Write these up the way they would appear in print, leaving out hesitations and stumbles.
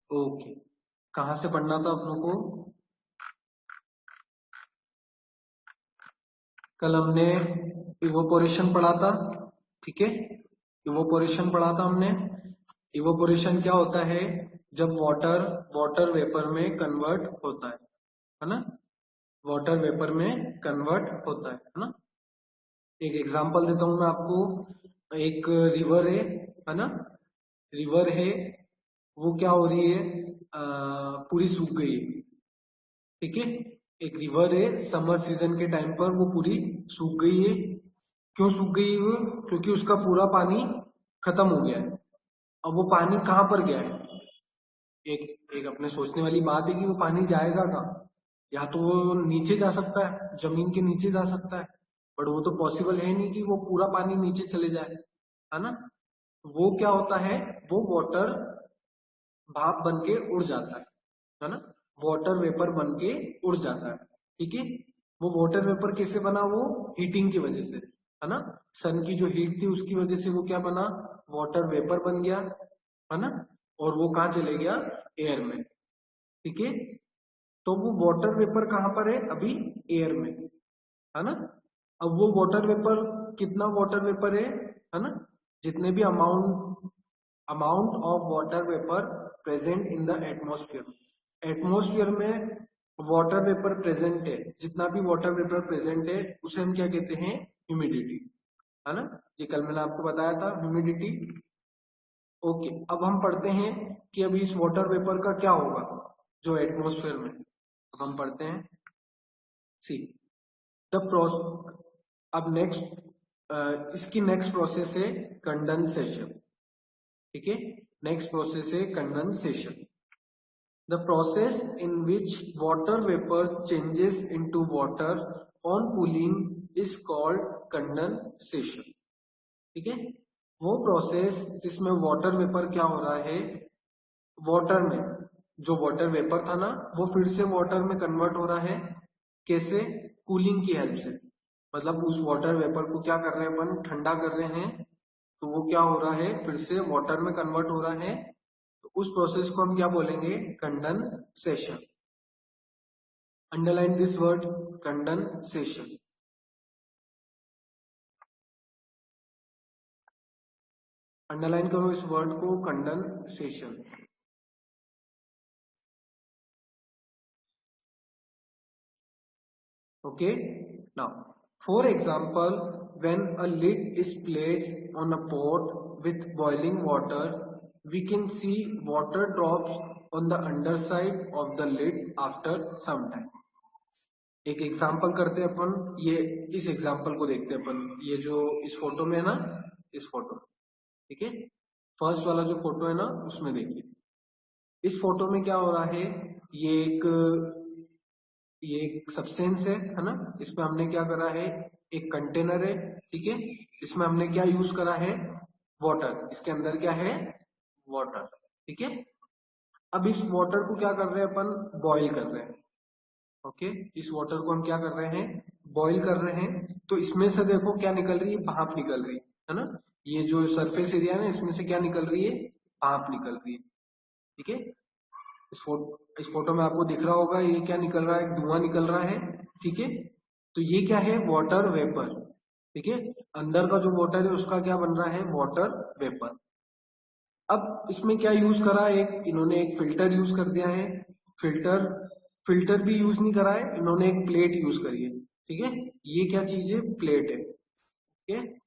Okay, कहाँ से पढ़ना था आप लोगों को? कल हमने इवोपोरेशन पढ़ा था, ठीक है। इवोपोरेशन पढ़ा था हमने। इवोपोरेशन क्या होता है? जब वाटर वाटर वेपर में कन्वर्ट होता है ना? वाटर वेपर में कन्वर्ट होता है ना? एक एग्जांपल देता हूं मैं आपको। एक रिवर है ना? रिवर है, वो क्या हो रही है? पूरी सूख गई है, ठीक है। एक रिवर है, समर सीजन के टाइम पर वो पूरी सूख गई है। क्यों सूख गई है वो? क्योंकि उसका पूरा पानी खत्म हो गया है। अब वो पानी कहाँ पर गया है? एक एक अपने सोचने वाली बात है कि वो पानी जाएगा कहाँ? या तो वो नीचे जा सकता है, जमीन के नीचे जा सकता है, बट वो तो पॉसिबल है नहीं कि वो पूरा पानी नीचे चले जाए, है ना? वो क्या होता है? वो वाटर भाप बन के उड़ जाता है ना? वाटर वेपर बन के उड़ जाता है, ठीक है। वो वाटर वेपर कैसे बना? वो हीटिंग की वजह से, है ना? सन की जो हीट थी उसकी वजह से वो क्या बना? वाटर वेपर बन गया, है ना? और वो कहाँ चले गया? एयर में, ठीक है। तो वो वाटर वेपर कहाँ पर है अभी? एयर में, है ना? अब वो वाटर वेपर, कितना वाटर वेपर है ना? जितने भी amount of water vapour present in the atmosphere, atmosphere में वाटर वेपर प्रेजेंट है, जितना भी वाटर वेपर प्रेजेंट है उसे हम क्या कहते हैं? ह्यूमिडिटी, है ना? ये कल मैंने आपको बताया था, ह्यूमिडिटी। ओके, अब हम पढ़ते हैं कि अभी इस वाटर वेपर का क्या होगा जो एटमॉस्फेयर में। अब हम पढ़ते हैं, सी द प्रोसेस। अब नेक्स्ट इसकी नेक्स्ट प्रोसेस है कंडेंसेशन, ठीक है। नेक्स्ट प्रोसेस है condensation. The process in which water vapor changes into water on cooling is called condensation, ठीक है। वो प्रोसेस जिसमें वाटर वेपर क्या हो रहा है? वाटर में, जो वाटर वेपर था ना वो फिर से वाटर में कन्वर्ट हो रहा है। कैसे? कूलिंग की हेल्प से। मतलब उस वाटर वेपर को क्या कर रहे हैं अपन? ठंडा कर रहे हैं, तो वो क्या हो रहा है? फिर से वाटर में कन्वर्ट हो रहा है। तो उस प्रोसेस को हम क्या बोलेंगे? Condensation. Underline this word, condensation. Underline करो इस वर्ड को, condensation. Okay, now for example, when a lid is placed on a pot with boiling water, we can see water drops on the underside of the lid after some time. एक example करते हैं अपन, ये इस example को देखते हैं अपन। ये जो इस फोटो में है ना, इस फोटो, ठीक है। फर्स्ट वाला जो फोटो है ना उसमें देखिए, इस फोटो में क्या हो रहा है? ये एक ये एक सब्सटेंस है ना? इसमें हमने क्या करा है? एक कंटेनर है, ठीक है। इसमें हमने क्या यूज करा है? वाटर। इसके अंदर क्या है? वाटर, ठीक है। अब इस वाटर को क्या कर रहे हैं अपन? बॉईल कर रहे हैं। ओके, इस वाटर को हम क्या कर रहे हैं? बॉईल कर रहे हैं। तो इसमें से देखो क्या निकल रही है? भाप निकल रही है ना? ये जो सरफेस एरिया है ना, इसमें से क्या निकल रही है? भाप निकल रही है, ठीक है। इस फोटो में आपको दिख रहा होगा ये क्या निकल रहा है? धुआं निकल रहा है, ठीक है। तो ये क्या है? वाटर वेपर, ठीक है। अंदर का जो वाटर है उसका क्या बन रहा है? Water vapour. अब इसमें क्या यूज करा है? एक इन्होंने एक फिल्टर यूज कर दिया है। फिल्टर फिल्टर भी यूज नहीं करा है इन्होंने, एक प्लेट यूज करी है, ठीक है। ये क्या चीज है? प्लेट है, ठीक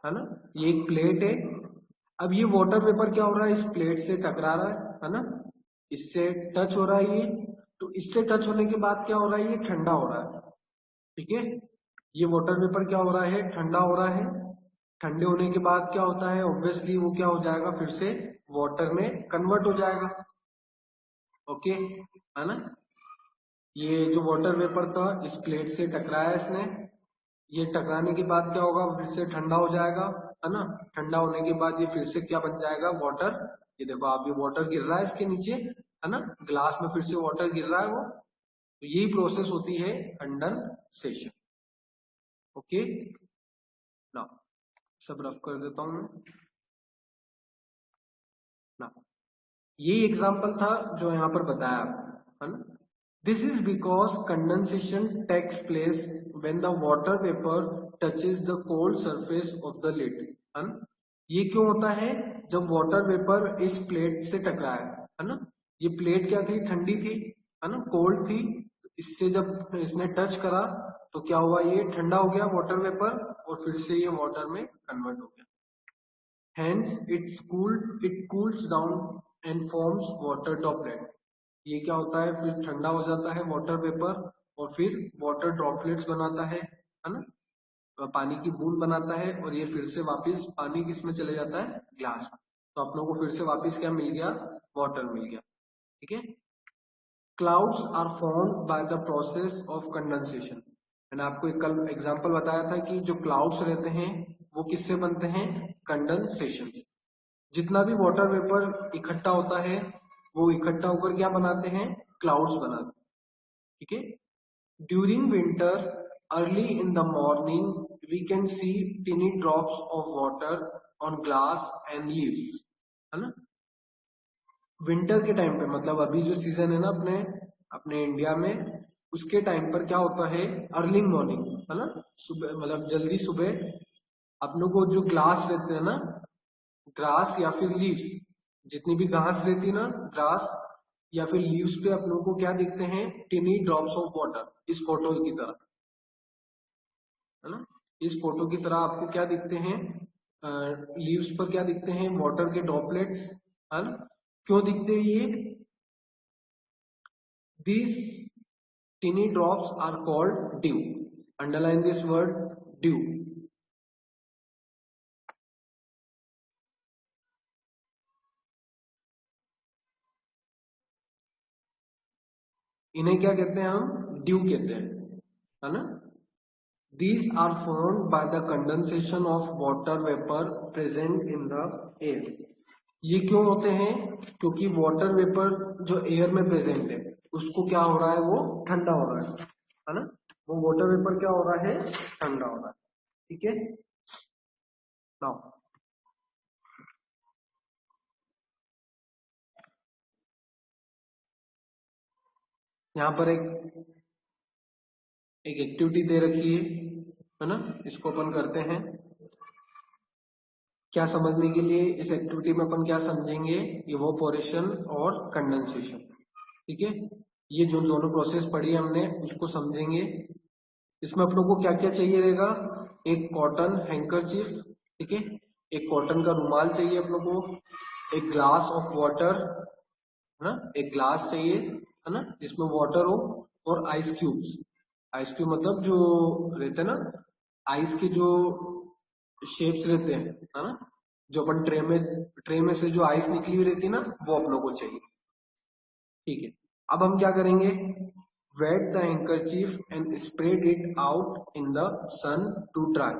है ना? ये एक प्लेट है। अब ये वाटर वेपर क्या हो रहा है? इस प्लेट से टकरा रहा है ना? इससे टच हो रहा है ये। तो इससे टच होने के बाद क्या हो रहा है? ये ठंडा हो रहा है, ठीक है। ये वाटर वेपर क्या हो रहा है? ठंडा हो रहा है। ठंडे होने के बाद क्या होता है? ऑब्वियसली वो क्या हो जाएगा? फिर से वाटर में कन्वर्ट हो जाएगा, ओके, है ना? ये जो वाटर वेपर था इस प्लेट से टकराया इसने। ये टकराने के बाद क्या होगा? फिर से ठंडा हो जाएगा, है ना? ठंडा होने के बाद ये फिर से क्या बन जाएगा? वाटर। ये देखो आप, ये वाटर गिर रहा है इसके नीचे, है ना? ग्लास में फिर से वाटर गिर रहा है वो। तो यही प्रोसेस होती है कंडेंसेशन, ओके ना? सब रफ कर देता हूं मैं ना। यही एग्जाम्पल था जो यहाँ पर बताया है ना। This is because condensation takes place when the water vapour touches the cold surface of the lid, है ना। ये क्यों होता है? जब वाटर वेपर इस प्लेट से टकराया, है ना। ये प्लेट क्या थी? ठंडी थी, है ना, कोल्ड थी। इससे जब इसने टच करा तो क्या हुआ? ये ठंडा हो गया वाटर वेपर, और फिर से ये वाटर में कन्वर्ट हो गया। Hence, it cools down and forms water droplet. ये क्या होता है? फिर ठंडा हो जाता है वाटर वेपर और फिर वाटर ड्रॉपलेट्स बनाता है ना, पानी की बूंद बनाता है, और ये फिर से वापस पानी किस में चले जाता है? ग्लास में। तो आप लोगों को फिर से वापस क्या मिल गया? वाटर मिल गया। ठीक है। Clouds are formed by the process of condensation. मैंने आपको एक कल एग्जांपल बताया था कि जो क्लाउड्स रहते हैं वो किससे बनते हैं? कंडेंसेशन से। जितना भी वाटर वेपर इकट्ठा होता है वो इकट्ठा होकर क्या बनाते हैं? क्लाउड्स बनाते हैं। ठीक है। During winter early in the morning we can see tiny drops of water on glass and leaves, है ना। विंटर के टाइम पे, मतलब अभी जो सीजन है ना अपने अपने इंडिया में, उसके टाइम पर क्या होता है? अर्ली मॉर्निंग, है ना, सुबह, मतलब जल्दी सुबह अपनों को जो ग्लास रहते हैं ना, ग्रास या फिर लीव्स, जितनी भी घास रहती है ना, ग्रास या फिर लीव्स पे अपनों को क्या दिखते हैं? टिनी ड्रॉप्स ऑफ वाटर, इस फोटो की तरह, है ना। इस फोटो की तरह आपको क्या दिखते हैं? लीव्स पर क्या दिखते हैं? वाटर के ड्रॉपलेट्स, है ना। क्यों दिखते हैं ये? These tiny drops are called dew. Underline this word, dew. इन्हें क्या कहते हैं? हम ड्यू कहते हैं, है ना। These are formed by the condensation of water vapor present in the air. ये क्यों होते हैं? क्योंकि वाटर वेपर जो एयर में प्रेजेंट है उसको क्या हो रहा है? वो ठंडा हो रहा है ना। वो वाटर वेपर क्या हो रहा है? ठंडा हो रहा है। ठीक है। नाउ यहाँ पर एक एक्टिविटी दे रखी है ना, इसको अपन करते हैं। क्या समझने के लिए इस एक्टिविटी में अपन क्या समझेंगे? इवोपोरेशन और कंडेंसेशन। ठीक है। ये जो दोनों प्रोसेस पढ़ी हमने उसको समझेंगे। इसमें अपनों को क्या क्या चाहिए रहेगा? एक कॉटन हैंकरचीफ, ठीक है, एक कॉटन का रुमाल चाहिए अपनों को, एक ग्लास ऑफ वाटर, है ना, एक ग्लास चाहिए, है ना, जिसमें वाटर हो, और आइस क्यूब्स। आइस क्यूब मतलब जो रहते हैं ना, आइस के जो शेप्स रहते हैं, है ना, जो अपन ट्रे में से जो आइस निकली हुई रहती है ना, वो अपनों को चाहिए। ठीक है। अब हम क्या करेंगे? Wet the handkerchief and spread it out in the sun to dry.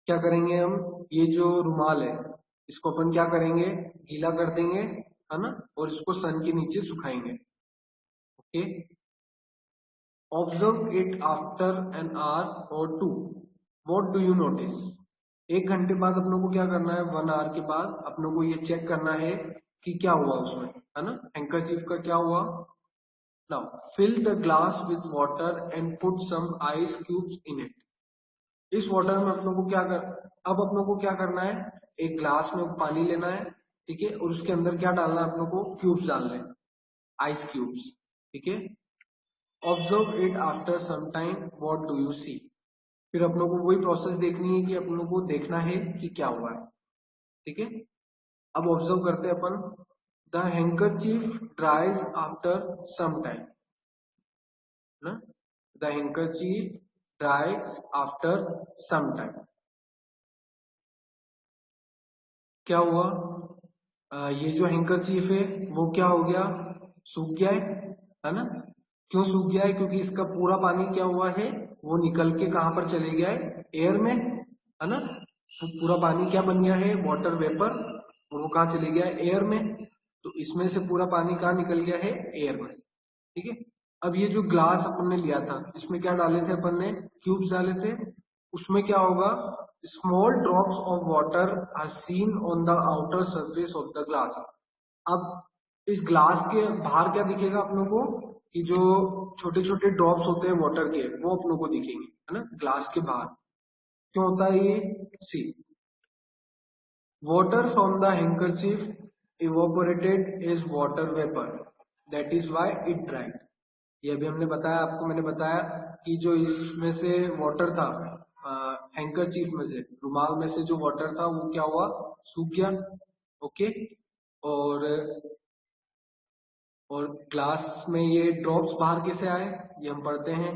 क्या करेंगे हम? ये जो रुमाल है इसको अपन क्या करेंगे? गीला कर देंगे, है ना, और इसको सन के नीचे सुखाएंगे। Okay. Observe it after an hour और two. What do you notice? 1 घंटे बाद अपनों को क्या करना है? 1 आवर के बाद अपनों को ये चेक करना है कि क्या हुआ उसमें, है ना, हैंकरचीफ का क्या हुआ। Now fill the glass with water and put some ice cubes in it. इस वाटर में अपनों को अब अपनों को क्या करना है? एक ग्लास में पानी लेना है, ठीक है, और उसके अंदर क्या डालना है? अपनों को क्यूब्स डालने हैं, आइस क्यूब्स। ठीक है। Observe it after some time, what do you see? फिर अपनों को वही प्रोसेस देखनी है कि अपनों को देखना है कि क्या हुआ है। ठीक है। अब ऑब्जर्व करते हैं अपन। The handkerchief dries after some time, ना, the handkerchief dries after some time. क्या हुआ? ये जो हैंकरचीफ है वो क्या हो गया? सूख गया है ना। क्यों सूख गया है? क्योंकि इसका पूरा पानी क्या हुआ है? वो निकल के कहां पर चले गया है? एयर में, है ना। तो पूरा पानी क्या बन गया है? वाटर वेपर, और वो कहाँ चले गया है? एयर में। तो इसमें से पूरा पानी कहाँ निकल गया है? एयर में। ठीक है। अब ये जो ग्लास अपन ने लिया था इसमें क्या डाले थे अपन ने? क्यूब्स डाले थे। उसमें क्या होगा? Small drops of water are seen on the outer surface of the glass. अब इस ग्लास के बाहर क्या दिखेगा अपनों को कि जो छोटे छोटे ड्रॉप्स होते हैं वाटर के वो अपनों को दिखेंगे, है ना, ग्लास के बाहर। क्यों होता है ये? सी, water from the handkerchief evaporated is water vapor, that is why it dried। ये अभी हमने बताया, आपको मैंने बताया कि जो इसमें से वाटर था, हैंकरचीफ में से, रुमाल में से जो वाटर था वो क्या हुआ, सूख गया। ओके, और ग्लास में ये ड्रॉप्स बाहर कैसे आए, ये हम पढ़ते हैं।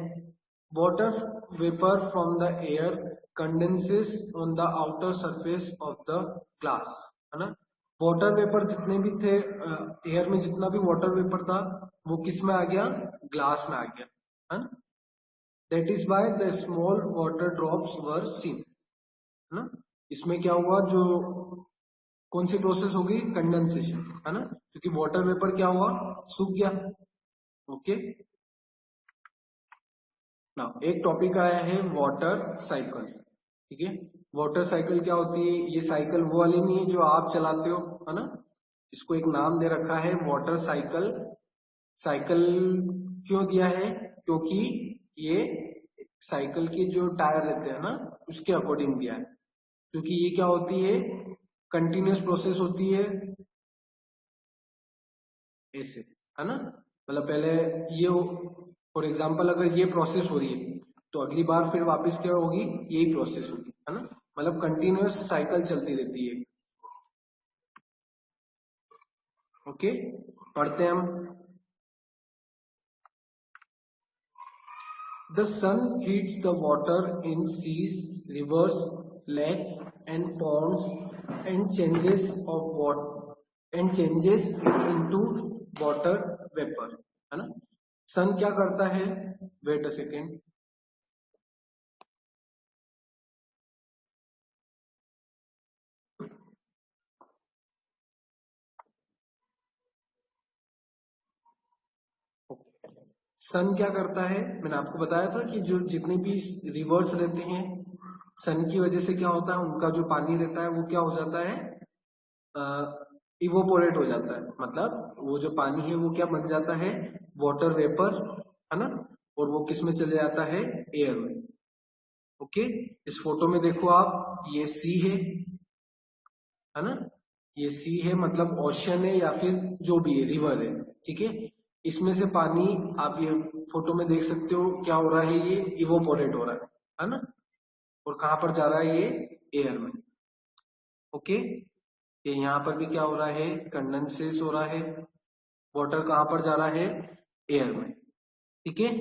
Water vapour from the air condenses on the outer surface of the glass, है ना। वाटर वेपर जितने भी थे, एयर में जितना भी वाटर वेपर था वो किस में आ गया, ग्लास में आ गया, है ना। That is why the small water drops were seen, है ना। इसमें क्या हुआ, जो कौन सी प्रोसेस होगी, कंडेंसेशन, है ना, क्योंकि वाटर वेपर क्या हुआ, सूख गया। ओके, ना एक टॉपिक आया है वाटर साइकिल। ठीक है, वाटर साइकिल क्या होती है, ये साइकिल वो वाली नहीं है जो आप चलाते हो, है ना। इसको एक नाम दे रखा है वाटर साइकिल। साइकिल क्यों दिया है, क्योंकि ये साइकिल के जो टायर रहते हैं ना उसके अकॉर्डिंग दिया है, क्योंकि ये क्या होती है, कंटिन्यूअस प्रोसेस होती है ऐसे, है ना। मतलब पहले ये, फॉर एग्जाम्पल अगर ये प्रोसेस हो रही है तो अगली बार फिर वापस क्या होगी, यही प्रोसेस होगी, है ना। मतलब कंटिन्यूअस साइकिल चलती रहती है। ओके, पढ़ते हैं हम। The sun heats the water in seas, rivers, lakes and ponds and changes of water and changes into water vapour, है ना। सन क्या करता है, वेट अ सेकेंड। सन क्या करता है, मैंने आपको बताया था कि जो जितने भी रिवर्स रहते हैं, सन की वजह से क्या होता है, उनका जो पानी रहता है वो क्या हो जाता है, इवोपोरेट हो जाता है। मतलब वो जो पानी है वो क्या बन जाता है, वाटर वेपर, है ना। और वो किस में चले जाता है, एयर में। ओके, इस फोटो में देखो आप, ये सी है ना, ये सी है, मतलब ओशन है या फिर जो भी है, रिवर है। ठीक है, इसमें से पानी आप ये फोटो में देख सकते हो क्या हो रहा है, ये इवोपोरेट हो रहा है ना। और कहां पर जा रहा है, ये एयर में। ओके, ये यहाँ पर भी क्या हो रहा है, कंडेंसेस हो रहा है। वाटर कहां पर जा रहा है, एयर में। ठीक है,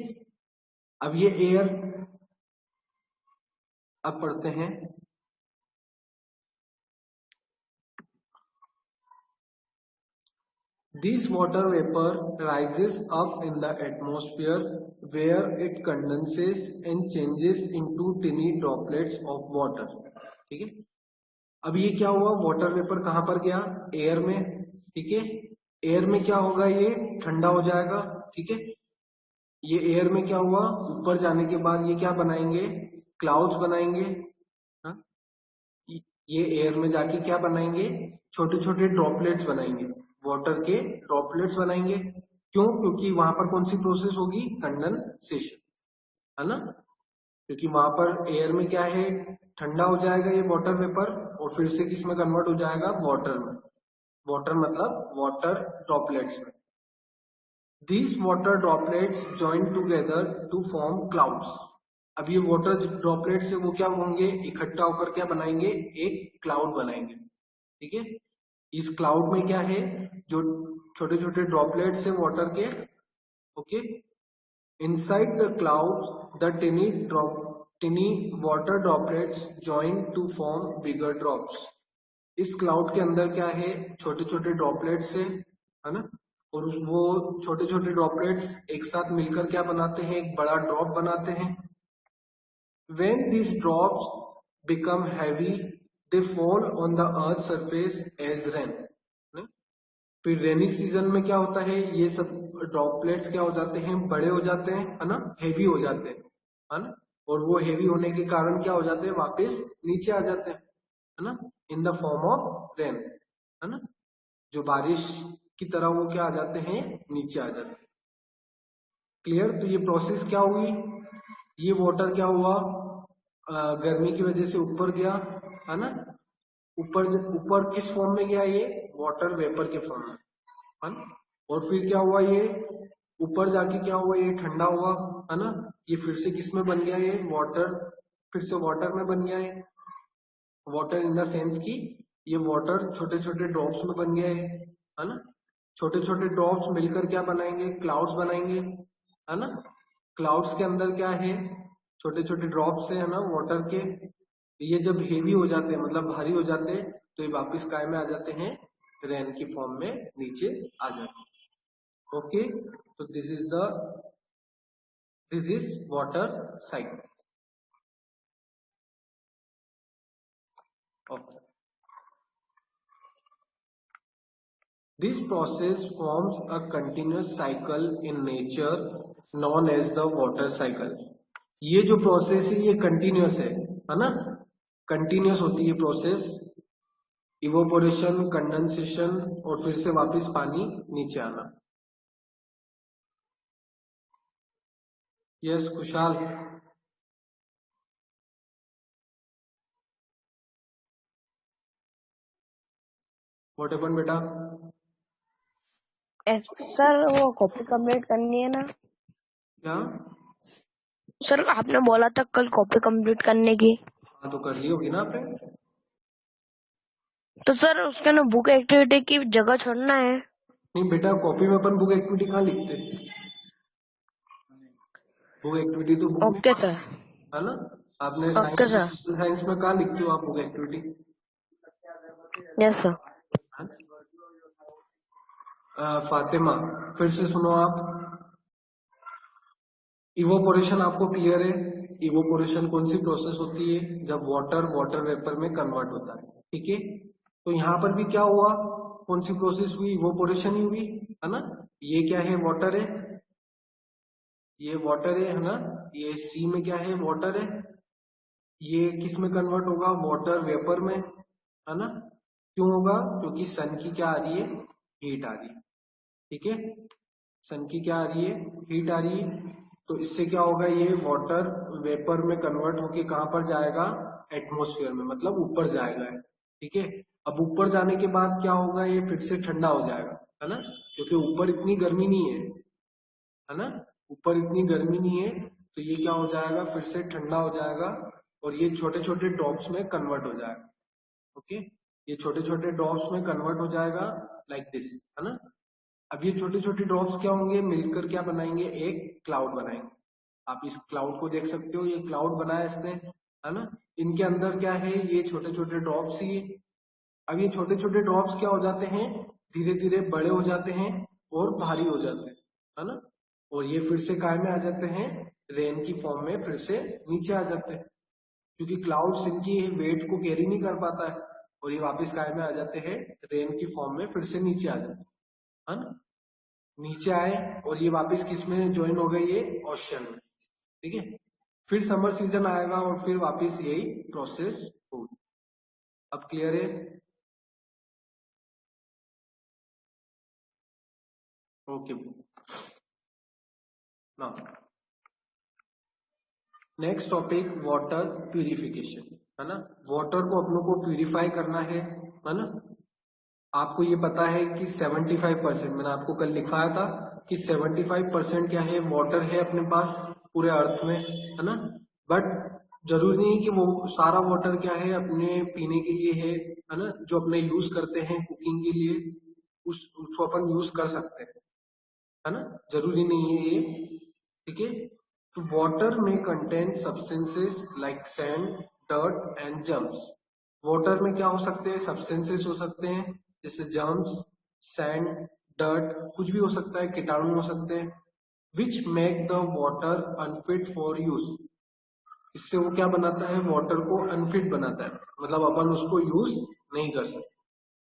अब ये एयर, अब पढ़ते हैं। This water vapor rises up in the atmosphere where it condenses and changes into tiny droplets of water। ठीक है, अब ये क्या हुआ, वाटर वेपर कहां पर गया, एयर में। ठीक है, एयर में क्या होगा, ये ठंडा हो जाएगा। ठीक है, ये एयर में क्या हुआ, ऊपर जाने के बाद ये क्या बनाएंगे, क्लाउड्स बनाएंगे। हाँ? ये एयर में जाके क्या बनाएंगे, छोटे छोटे ड्रॉपलेट्स बनाएंगे, वाटर के ड्रॉपलेट्स बनाएंगे। क्यों, क्योंकि वहां पर कौन सी प्रोसेस होगी, कंडेंसेशन, है ना। क्योंकि वहां पर एयर में क्या है, ठंडा हो जाएगा ये वाटर वेपर, और फिर से किस में कन्वर्ट हो जाएगा, वाटर में। वाटर मतलब वाटर ड्रॉपलेट्स में। These water droplets join together to form clouds। अब ये वाटर ड्रॉपलेट से वो क्या होंगे, इकट्ठा होकर क्या बनाएंगे, एक क्लाउड बनाएंगे। ठीक है, इस क्लाउड में क्या है, जो छोटे छोटे ड्रॉपलेट्स है वाटर के। Okay, inside the cloud the tiny water droplets join to form bigger drops. इस क्लाउड के अंदर क्या है, छोटे छोटे ड्रॉपलेट्स है ना। और वो छोटे छोटे ड्रॉपलेट्स एक साथ मिलकर क्या बनाते हैं, एक बड़ा ड्रॉप बनाते हैं। When these drops become heavy, they fall on the earth surface as rain। नहीं? फिर रेनी सीजन में क्या होता है, ये सब ड्रॉपलेट्स क्या हो जाते हैं, बड़े हो जाते हैं, है ना, हेवी हो जाते हैं, है ना। और वो हेवी होने के कारण क्या हो जाते हैं, वापस नीचे आ जाते हैं, है ना, in the form of rain, है ना। जो बारिश की तरह वो क्या आ जाते हैं, नीचे आ जाते हैं। क्लियर। तो ये प्रोसेस क्या हुई, ये वाटर क्या हुआ, गर्मी की वजह से ऊपर गया, है ना। ऊपर ऊपर किस फॉर्म में गया, ये वाटर वेपर के फॉर्म में, है ना। और फिर क्या हुआ, ये ऊपर जाके क्या हुआ, ये ठंडा हुआ, है ना। ये फिर से किस में बन गया, ये वाटर, फिर से वाटर में बन गया है। वाटर इन द सेंस की ये वाटर छोटे छोटे ड्रॉप्स में बन गया है ना। छोटे छोटे ड्रॉप्स मिलकर क्या बनाएंगे, क्लाउड्स बनाएंगे, है ना। क्लाउड्स के अंदर क्या है, छोटे छोटे ड्रॉप्स है ना वाटर के। ये जब हेवी हो जाते हैं, मतलब भारी हो जाते हैं, तो ये वापिस काय में आ जाते हैं, रेन की फॉर्म में नीचे आ जाते हैं। ओके, तो this is water cycle. Okay, this process forms a continuous cycle in nature known as the water cycle. ये जो प्रोसेस है ये कंटिन्यूस है ना। कंटिन्यूस होती है प्रोसेस, इवोपोरेशन, कंडेंसेशन और फिर से वापस पानी नीचे आना। यस खुशहाल, व्हाट हैपेंड बेटा? सर वो कॉपी कंप्लीट करनी है ना। क्या सर आपने बोला था कल कॉपी कंप्लीट करने की। हाँ, तो कर ली होगी ना आपने। तो सर उसके ना बुक एक्टिविटी की जगह छोड़ना है। नहीं बेटा, कॉपी में अपन बुक एक्टिविटी कहाँ लिखते, बुक एक्टिविटी तो बुक में, ओके सर। है ना। आपने ओके साइंस सर। साइंस में कहाँ लिखते हो आप book activity? Yes sir. Fatima, फिर से सुनो आप। इवोपोरेशन आपको क्लियर है? इवोपोरेशन कौन सी प्रोसेस होती है, जब वाटर वाटर वेपर में कन्वर्ट होता है, ठीक है। तो यहाँ पर भी क्या हुआ, कौन सी प्रोसेस हुई, इवोपोरेशन ही हुई, है ना। ये क्या है, वाटर है, ये वाटर है ना। ये सी में क्या है, वाटर है। ये किस में कन्वर्ट होगा, वाटर वेपर में, है ना। क्यों होगा, क्योंकि सन की क्या आ रही है, हीट आ रही है, ठीक है। सन की क्या आ रही है, हीट आ रही है। तो इससे क्या होगा, ये वाटर वेपर में कन्वर्ट होके कहां पर जाएगा, एटमॉस्फेयर में, मतलब ऊपर जाएगा, ठीक है। अब ऊपर जाने के बाद क्या होगा, ये फिर से ठंडा हो जाएगा, है ना, क्योंकि ऊपर इतनी गर्मी नहीं है ना। ऊपर इतनी गर्मी नहीं है, तो ये क्या हो जाएगा, फिर से ठंडा हो जाएगा और ये छोटे छोटे ड्रॉप्स में कन्वर्ट हो जाएगा। ओके, ये छोटे छोटे ड्रॉप्स में कन्वर्ट हो जाएगा लाइक दिस, है ना। अब ये छोटे छोटे ड्रॉप्स क्या होंगे, मिलकर क्या बनाएंगे, एक क्लाउड बनाएंगे। आप इस क्लाउड को देख सकते हो, ये क्लाउड बनाया इसने, है ना। इनके अंदर क्या है, ये छोटे छोटे ड्रॉप्स ही। अब ये छोटे छोटे ड्रॉप्स क्या हो जाते हैं, धीरे धीरे बड़े हो जाते हैं और भारी हो जाते हैं, है ना। और ये फिर से काय में आ जाते हैं, रेन की फॉर्म में फिर से नीचे आ जाते हैं, क्योंकि क्लाउड्स इनकी वेट को कैरी नहीं कर पाता है, और ये वापस काय में आ जाते हैं, रेन की फॉर्म में फिर से नीचे आ जाते हैं, है ना। नीचे आए और ये वापस किस में ज्वाइन हो गए, ये ओशन में, ठीक है। फिर समर सीजन आएगा और फिर वापस यही प्रोसेस होगी। अब क्लियर है? Okay, now next topic, water purification, है ना। वाटर को अपनों को प्यूरिफाई करना है ना। आपको ये पता है कि 75%, मैंने आपको कल लिखवाया था कि 75% क्या है, वाटर है अपने पास पूरे अर्थ में, है ना। बट जरूरी नहीं कि वो सारा वाटर क्या है अपने पीने के लिए है ना। जो अपने यूज करते हैं कुकिंग के लिए, उसको अपन यूज कर सकते हैं, है ना। जरूरी नहीं है ये, ठीक है। तो वाटर में contain substances like sand, dirt and germs. Water में क्या हो सकते हैं, सब्सटेंसेस हो सकते हैं, जैसे जर्म्स, सैंड, डर्ट, कुछ भी हो सकता है, कीटाणु हो सकते हैं, which make the water unfit for use. इससे वो क्या बनाता है, वाटर को अनफिट बनाता है, मतलब अपन उसको यूज नहीं कर सकते,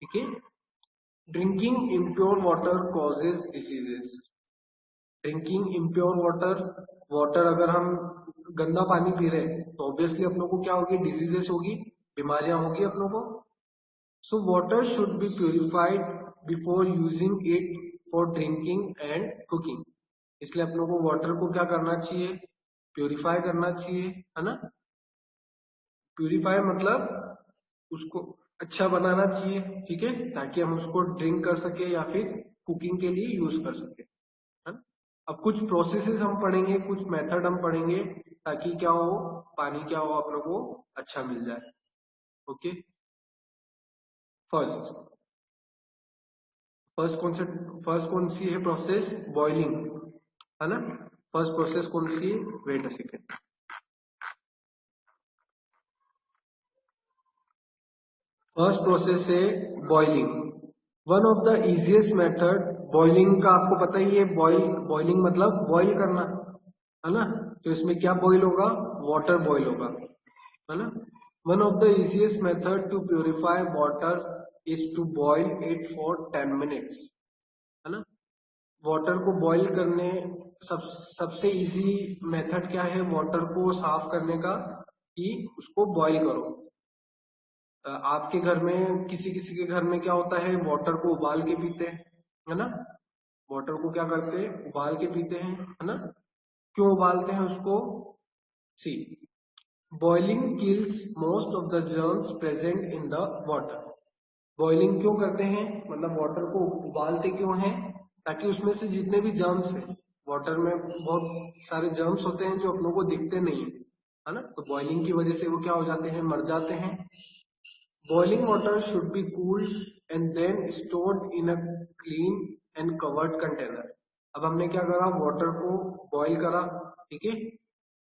ठीक है। Drinking impure water causes diseases. Drinking impure water, water अगर हम गंदा पानी पी रहे हैं तो ऑब्वियसली अपनों को क्या होगी, डिजीजेस होगी, बीमारियां होगी अपनों को। So water should be purified before using it for drinking and cooking. इसलिए अपनों को वाटर को क्या करना चाहिए, प्यूरिफाई करना चाहिए, है ना। प्यूरिफाई मतलब उसको अच्छा बनाना चाहिए, ठीक है, ताकि हम उसको ड्रिंक कर सके या फिर कुकिंग के लिए यूज कर सके, है ना। अब कुछ प्रोसेसेस हम पढ़ेंगे, कुछ मेथड हम पढ़ेंगे, ताकि क्या हो, पानी क्या हो अपनों को अच्छा मिल जाए। ओके, फर्स्ट फर्स्ट कौन सी है प्रोसेस, बॉइलिंग, है ना। फर्स्ट प्रोसेस कौन सी है, wait a second. First process है boiling. One of the easiest method, boiling का आपको पता ही है, बॉइलिंग मतलब बॉइल करना, है ना। तो इसमें क्या बॉइल होगा, वाटर बॉइल होगा, है ना। One of the easiest method to purify water is to boil it for 10 minutes, है ना। वाटर को बॉइल करने सबसे इजी मेथड क्या है वाटर को साफ करने का, कि उसको बॉइल करो। आपके घर में किसी किसी के घर में क्या होता है, वाटर को उबाल के पीते हैं, है ना। वाटर को क्या करते हैं, उबाल के पीते हैं, है ना। क्यों उबालते हैं उसको, see, boiling kills most of the germs present in the water. Boiling क्यों करते हैं, मतलब वाटर को उबालते क्यों हैं, ताकि उसमें से जितने भी जर्म्स हैं, वाटर में बहुत सारे जर्म्स होते हैं जो अपनों को दिखते नहीं है ना, तो बॉइलिंग की वजह से वो क्या हो जाते हैं, मर जाते हैं। Boiling water should be cooled and then stored in a clean and covered container. अब हमने क्या करा, वाटर को बॉईल करा, ठीक है।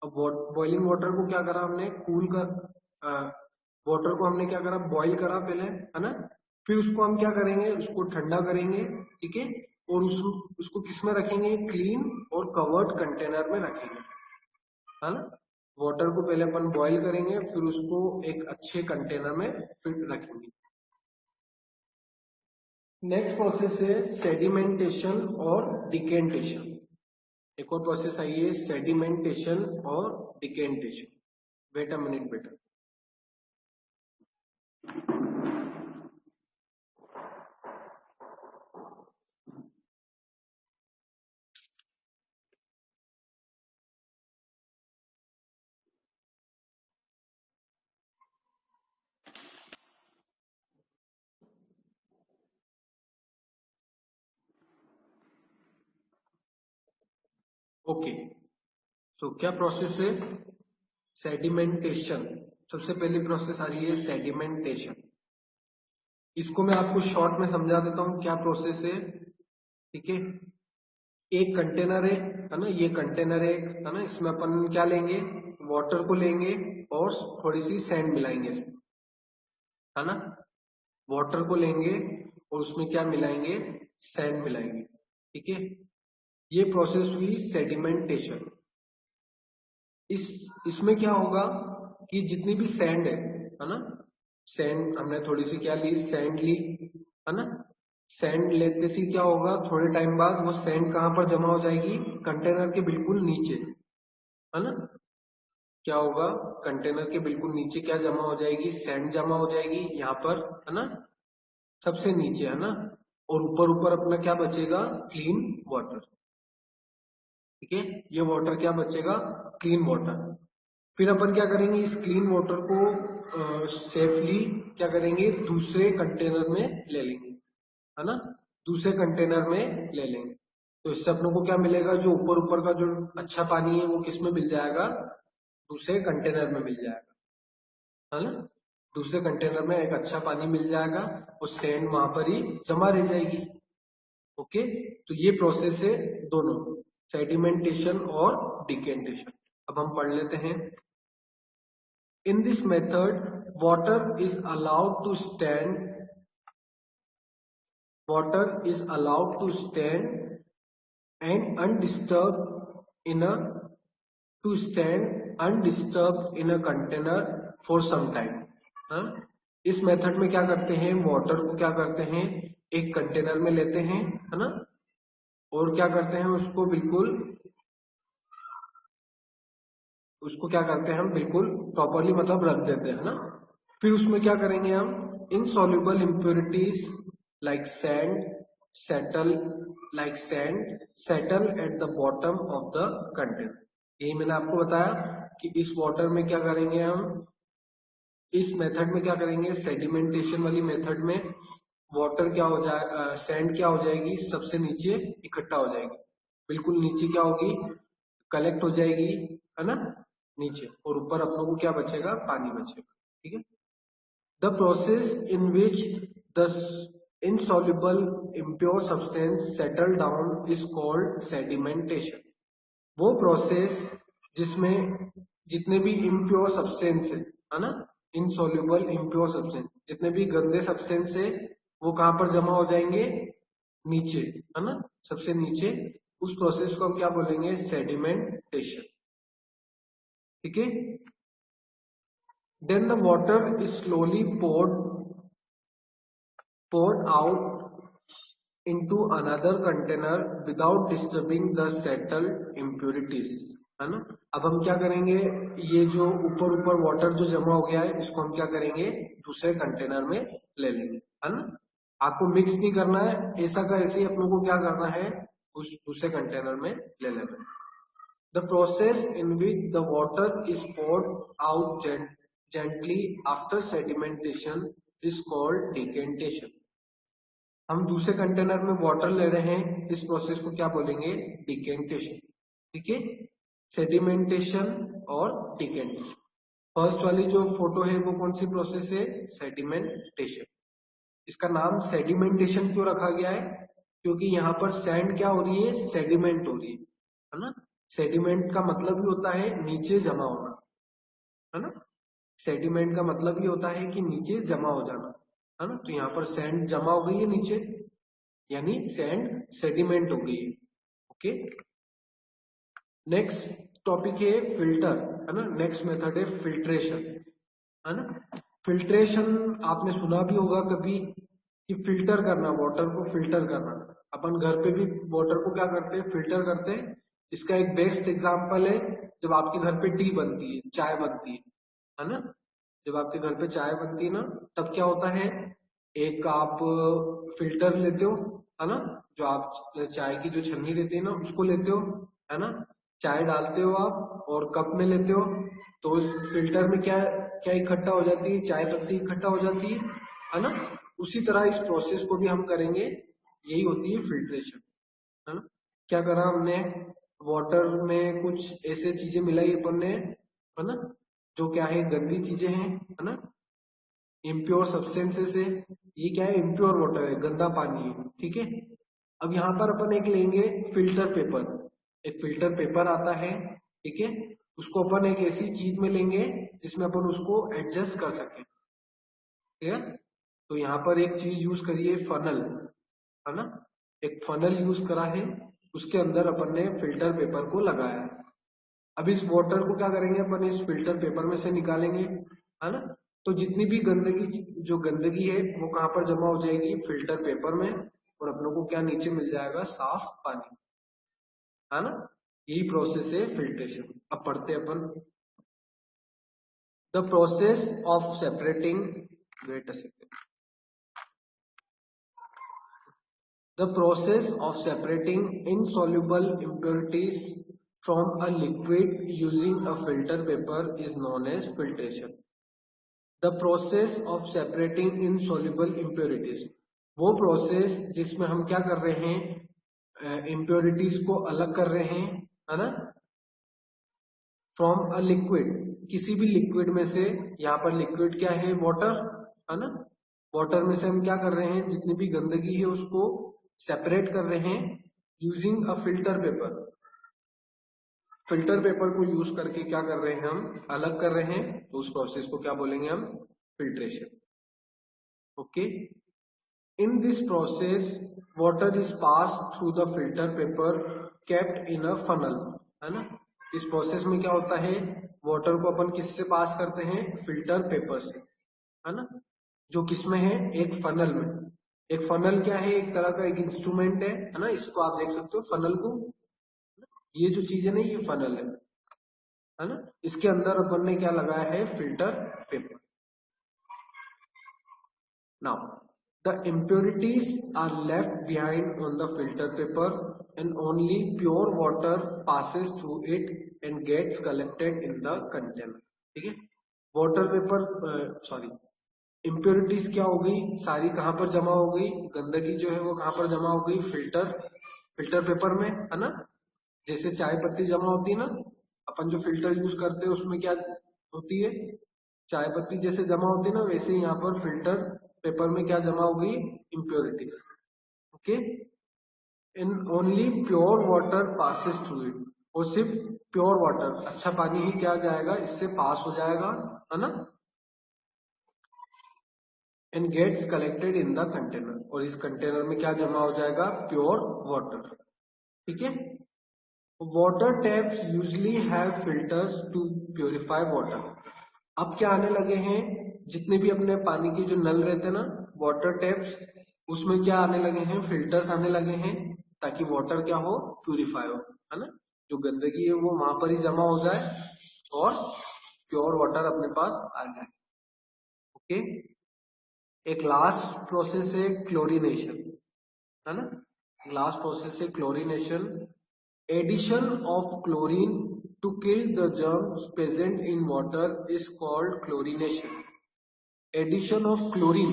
अब बॉइलिंग वाटर को क्या करा हमने, कूल कर, वाटर को हमने क्या करा, बॉईल करा पहले, है ना। फिर उसको हम क्या करेंगे, उसको ठंडा करेंगे, ठीक है। और उसको किस में रखेंगे, क्लीन और कवर्ड कंटेनर में रखेंगे, है ना। वाटर को पहले अपन बॉईल करेंगे, फिर उसको एक अच्छे कंटेनर में फिर रखेंगे। नेक्स्ट प्रोसेस है सेडिमेंटेशन और डिकेंटेशन। एक और प्रोसेस आई है सेडिमेंटेशन और डिकेंटेशन। वेट अ मिनट बेटा। ओके, तो क्या प्रोसेस है, सेडिमेंटेशन। सबसे पहली प्रोसेस आ रही है सेडिमेंटेशन। इसको मैं आपको शॉर्ट में समझा देता हूं क्या प्रोसेस है, ठीक है। एक कंटेनर है ना, ये कंटेनर है ना, इसमें अपन क्या लेंगे, वाटर को लेंगे और थोड़ी सी सैंड मिलाएंगे इसमें, है ना। वाटर को लेंगे और उसमें क्या मिलाएंगे, सैंड मिलाएंगे, ठीक है। ये प्रोसेस हुई सेडिमेंटेशन। इसमें क्या होगा कि जितनी भी सैंड है ना, सैंड हमने थोड़ी सी क्या ली, सैंड ली, है ना। सैंड लेते से क्या होगा, थोड़े टाइम बाद वो सैंड कहां पर जमा हो जाएगी, कंटेनर के बिल्कुल नीचे, है ना। क्या होगा, कंटेनर के बिल्कुल नीचे क्या जमा हो जाएगी, सैंड जमा हो जाएगी यहाँ पर, है ना, सबसे नीचे, है ना। और ऊपर ऊपर अपना क्या बचेगा, क्लीन वाटर, ठीक है। ये वाटर क्या बचेगा, क्लीन वाटर। फिर अपन क्या करेंगे, इस क्लीन वाटर को सेफली क्या करेंगे, दूसरे कंटेनर में ले लेंगे, है ना। दूसरे कंटेनर में ले लेंगे, तो इससे अपनों को क्या मिलेगा, जो ऊपर ऊपर का जो अच्छा पानी है वो किस में मिल जाएगा, दूसरे कंटेनर में मिल जाएगा, है ना। दूसरे कंटेनर में एक अच्छा पानी मिल जाएगा और सैंड वहां पर ही जमा रह जाएगी। ओके, तो ये प्रोसेस है दोनों, सेडिमेंटेशन और डिकेंटेशन। अब हम पढ़ लेते हैं। In this method water is allowed to stand water is allowed to stand and undisturbed in a to stand undisturbed in a container for some time। हाँ? इस मेथड में क्या करते हैं, वाटर को क्या करते हैं, एक कंटेनर में लेते हैं, है ना। और क्या करते हैं, उसको क्या करते हैं हम बिल्कुल प्रॉपरली मतलब रख देते हैं ना। फिर उसमें क्या करेंगे हम, insoluble impurities like sand settle at the bottom of the container. यही मैंने आपको बताया कि इस वाटर में क्या करेंगे हम, इस मेथड में क्या करेंगे, सेडिमेंटेशन वाली मेथड में वाटर क्या हो जाए, सैंड क्या हो जाएगी, सबसे नीचे इकट्ठा हो जाएगी, बिल्कुल नीचे क्या होगी, कलेक्ट हो जाएगी, है ना, नीचे, और ऊपर अपनों को क्या बचेगा, पानी बचेगा. ठीक है. The process in which the insoluble impure substance settle down is called sedimentation. वो प्रोसेस जिसमें जितने भी इम्प्योर सब्सटेंस है ना, इनसॉल्युबल इम्प्योर सब्सटेंस, जितने भी गंदे सब्सटेंस है वो कहां पर जमा हो जाएंगे, नीचे, है ना, सबसे नीचे. उस प्रोसेस को हम क्या बोलेंगे, सेडिमेंटेशन. ठीक है. Then the water is slowly poured out into another container without disturbing the settled impurities. है ना. अब हम क्या करेंगे, ये जो ऊपर ऊपर वाटर जो जमा हो गया है इसको हम क्या करेंगे, दूसरे कंटेनर में ले लेंगे, है ना. आपको मिक्स नहीं करना है, ऐसा का ऐसे ही अपनों को क्या करना है, उस दूसरे कंटेनर में ले लेना है. The process in which the water is poured out gently after sedimentation is called decantation. हम दूसरे कंटेनर में वाटर ले रहे हैं, इस प्रोसेस को क्या बोलेंगे, डिकेंटेशन. ठीक है. सेडिमेंटेशन और डिकेंटेशन. फर्स्ट वाली जो फोटो है वो कौन सी प्रोसेस है, सेडिमेंटेशन. इसका नाम सेडिमेंटेशन क्यों रखा गया है, क्योंकि यहाँ पर सैंड क्या हो रही है, सेडिमेंट हो रही है ना. सेडिमेंट का मतलब ही होता है नीचे जमा होना, है ना. सेडिमेंट का मतलब ही होता है कि नीचे जमा हो जाना, है ना. तो यहाँ पर सैंड जमा हो गई है नीचे, यानी सैंड सेडिमेंट हो गई है. ओके. नेक्स्ट टॉपिक है फिल्टर, है ना. नेक्स्ट मेथड है फिल्ट्रेशन, है ना. फिल्ट्रेशन आपने सुना भी होगा कभी कि फिल्टर करना, वाटर को फिल्टर करना. अपन घर पे भी वाटर को क्या करते हैं, फिल्टर करते हैं. इसका एक बेस्ट एग्जांपल है जब आपके घर पे टी बनती है, चाय बनती है ना. जब आपके घर पे चाय बनती है ना, तब क्या होता है, एक आप फिल्टर लेते हो, है ना, जो आप चाय की जो छन्नी रहती है ना उसको लेते हो, है ना. चाय डालते हो आप और कप में लेते हो, तो उस फिल्टर में क्या क्या इकट्ठा हो जाती है, चाय पत्ती इकट्ठा हो जाती है ना. उसी तरह इस प्रोसेस को भी हम करेंगे, यही होती है फिल्ट्रेशन, है ना. क्या करा हमने, वाटर में कुछ ऐसे चीजें मिलाई अपन ने, है ना, जो क्या है, गंदी चीजें हैं, है ना, इम्प्योर सब्सटेंसेस है. ये क्या है, इम्प्योर वाटर है, गंदा पानी है. ठीक है. अब यहाँ पर अपन एक लेंगे फिल्टर पेपर. एक फिल्टर पेपर आता है, ठीक है. उसको अपन एक ऐसी चीज में लेंगे जिसमें अपन उसको एडजस्ट कर सके. ठीक है. तो यहाँ पर एक चीज यूज करिए, फनल, है ना. एक फनल यूज करा है, उसके अंदर अपन ने फिल्टर पेपर को लगाया है. अब इस वाटर को क्या करेंगे, अपन इस फिल्टर पेपर में से निकालेंगे, है ना. तो जितनी भी जो गंदगी है वो कहां पर जमा हो जाएगी, फिल्टर पेपर में, और अपनों को क्या नीचे मिल जाएगा, साफ पानी, है ना. यही प्रोसेस है फिल्ट्रेशन. अब पढ़ते अपन. The process of separating, wait a second. The process of separating insoluble impurities from a liquid using a filter paper is known as filtration. The process of separating insoluble impurities, वो process जिसमें हम क्या कर रहे हैं, impurities को अलग कर रहे हैं, है ना, फ्रॉम अ लिक्विड, किसी भी लिक्विड में से. यहाँ पर लिक्विड क्या है, वाटर, है ना. वाटर में से हम क्या कर रहे हैं, जितनी भी गंदगी है उसको सेपरेट कर रहे हैं using a filter paper. Filter paper को यूज करके क्या कर रहे हैं, हम अलग कर रहे हैं. तो उस प्रोसेस को क्या बोलेंगे हम, filtration. Okay. In this process water is pass through the filter paper kept in a funnel, है ना. इस प्रोसेस में क्या होता है, वाटर को अपन किससे पास करते हैं, फिल्टर पेपर से, है ना, जो किसमें है, एक फनल में. एक फनल क्या है, एक तरह का एक इंस्ट्रूमेंट है ना. इसको आप देख सकते हो फनल को, ये जो चीज है ना, ये फनल है ना. इसके अंदर अपन ने क्या लगाया है, filter paper. Now The impurities are left behind on the filter paper and only pure water passes through it and gets collected in the container. ठीक है, वाटर वेपर सॉरी इम्प्योरिटीज क्या हो गई, सारी कहां पर जमा हो गई, गंदगी जो है वो कहां पर जमा हो गई, फिल्टर पेपर में, है ना। जैसे चाय पत्ती जमा होती है ना, अपन जो फिल्टर यूज करते हैं उसमें क्या होती है, चाय पत्ती जैसे जमा होती है ना, वैसे यहाँ पर फिल्टर पेपर में क्या जमा हो गई, impurities. Okay, in only pure water passes through it, और सिर्फ प्योर वाटर, अच्छा पानी ही क्या जाएगा, इससे पास हो जाएगा, है ना। And gets collected in the container, और इस कंटेनर में क्या जमा हो जाएगा, प्योर वाटर। ठीक है, water taps usually have filters to purify water. अब क्या आने लगे हैं, जितने भी अपने पानी के जो नल रहते हैं ना, वाटर टैप्स, उसमें क्या आने लगे हैं, फिल्टर्स आने लगे हैं, ताकि वाटर क्या हो, प्यूरिफाई हो, है ना। जो गंदगी है वो वहां पर ही जमा हो जाए और प्योर वाटर अपने पास आ जाए। ओके, एक लास्ट प्रोसेस है क्लोरीनेशन, है ना। लास्ट प्रोसेस है chlorination. Addition of chlorine to kill the germs present in water is called chlorination. Addition of chlorine,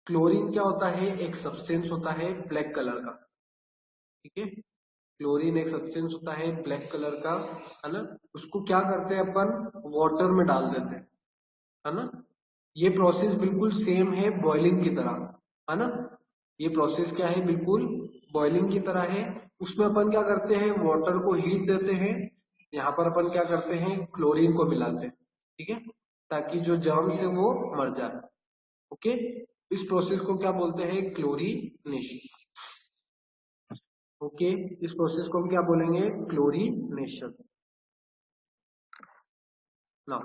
chlorine क्या होता है, एक सब्सटेंस होता है ब्लैक कलर का। ठीक है, क्लोरीन एक सब्सटेंस होता है ब्लैक कलर का, है ना। उसको क्या करते हैं अपन, वाटर में डाल देते हैं, है ना। ये प्रोसेस बिल्कुल सेम है बॉइलिंग की तरह, है ना। ये प्रोसेस क्या है, बिल्कुल बॉइलिंग की तरह है। उसमें अपन क्या करते हैं, वाटर को हीट देते हैं, यहाँ पर अपन क्या करते हैं, क्लोरीन को मिलाते हैं, ठीक है, ताकि जो जर्म्स है वो मर जाए। ओके, इस प्रोसेस को क्या बोलते हैं, क्लोरीनेशन। ओके, इस प्रोसेस को हम क्या बोलेंगे, क्लोरीनेशन। ना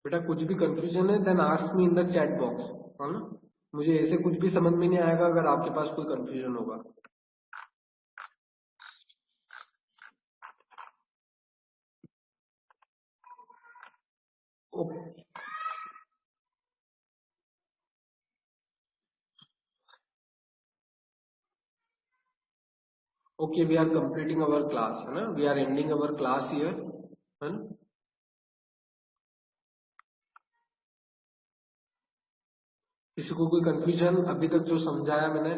बेटा, कुछ भी कंफ्यूजन है then ask me in the chat box, है ना। मुझे ऐसे कुछ भी समझ में नहीं आएगा अगर आपके पास कोई कंफ्यूजन होगा। Okay, we are completing our class, है ना, we are ending our class here, है ना। किसी को कोई कंफ्यूजन अभी तक जो समझाया मैंने,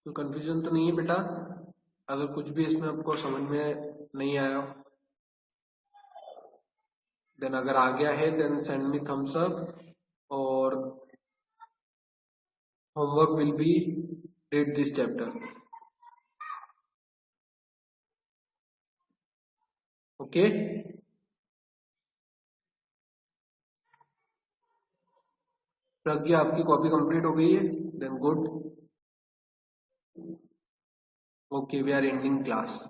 तो कंफ्यूजन तो नहीं है बेटा। अगर कुछ भी इसमें आपको समझ में नहीं आया, देन अगर आ गया है then send me thumbs up, और homework will be read this chapter. Okay, Pragya आपकी कॉपी कंप्लीट हो गई है, then good. Okay, we are ending class.